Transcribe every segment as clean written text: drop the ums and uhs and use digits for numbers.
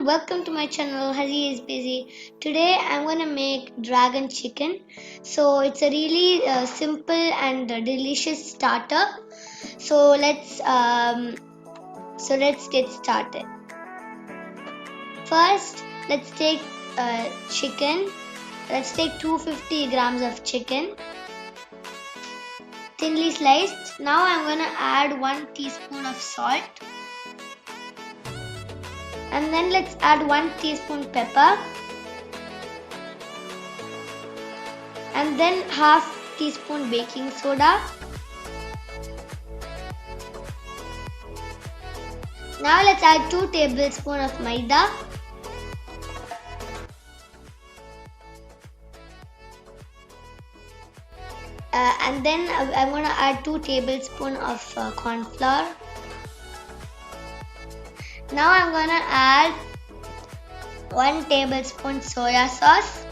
Welcome to my channel. Hari is busy. Today I'm gonna make dragon chicken. So it's a really simple and delicious starter. So let's get started. First, let's take chicken. Let's take 250 grams of chicken, thinly sliced. Now I'm gonna add 1 teaspoon of salt. And then let's add 1 teaspoon pepper. And then half teaspoon baking soda. Now let's add 2 tablespoons of maida. And then I'm going to add 2 tablespoons of corn flour. Now I'm going to add 1 tablespoon soya sauce.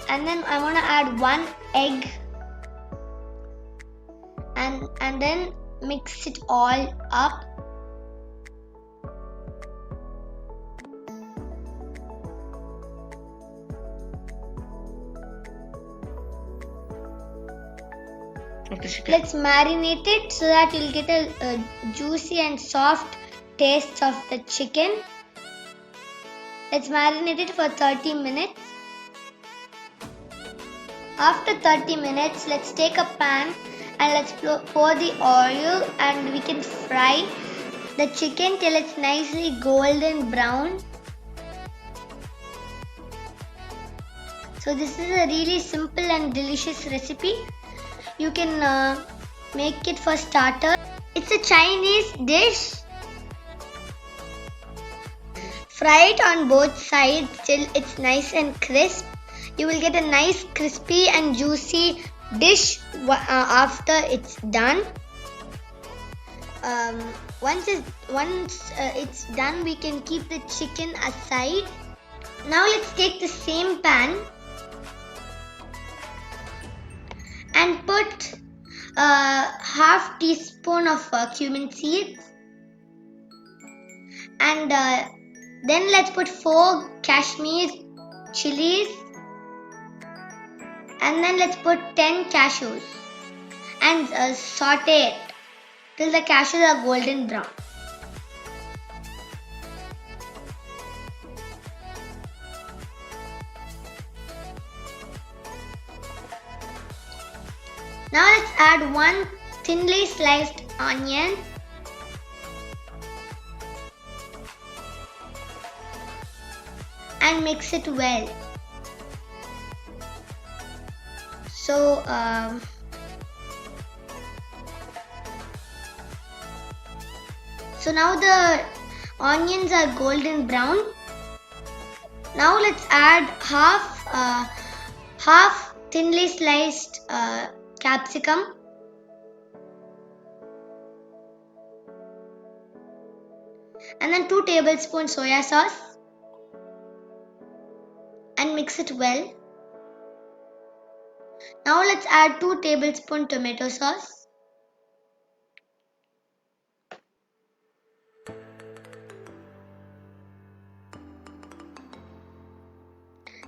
And then I'm going to add 1 egg. And then mix it all up. Let's marinate it so that you'll get a juicy and soft taste of the chicken. Let's marinate it for 30 minutes. After 30 minutes, let's take a pan and let's pour the oil and we can fry the chicken till it's nicely golden brown. So this is a really simple and delicious recipe. You can make it for starter. It's a Chinese dish. Fry it on both sides till it's nice and crisp. You will get a nice crispy and juicy dish after it's done. Once it's done, we can keep the chicken aside. Now let's take the same pan and put half teaspoon of cumin seeds, and then let's put 4 Kashmir chilies, and then let's put 10 cashews and saute it till the cashews are golden brown. Now let's add 1 thinly sliced onion and mix it well. So now the onions are golden brown. Now let's add half thinly sliced capsicum, and then 2 tablespoons soya sauce and mix it well. Now let's add 2 tablespoons tomato sauce.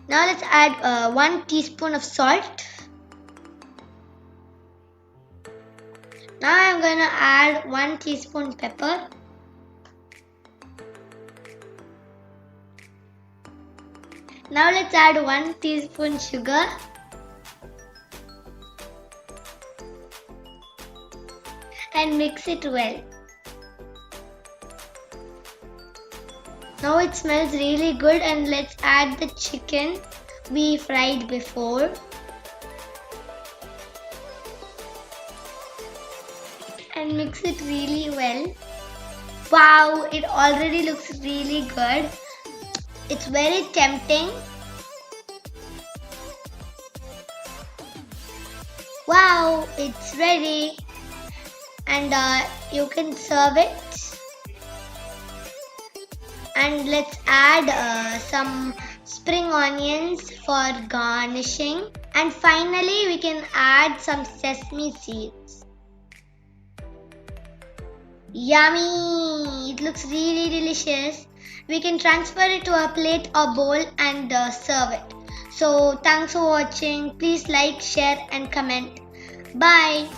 Now let's add 1 teaspoon of salt. Now I'm going to add 1 teaspoon pepper. Now let's add 1 teaspoon sugar. And mix it well. Now it smells really good, and let's add the chicken we fried before. And mix it really well. Wow, it already looks really good. It's very tempting. Wow, it's ready. And you can serve it. And let's add some spring onions for garnishing. And finally, we can add some sesame seeds. Yummy! It looks really delicious. We can transfer it to a plate or bowl and serve it. So, thanks for watching. Please like, share, and comment. Bye.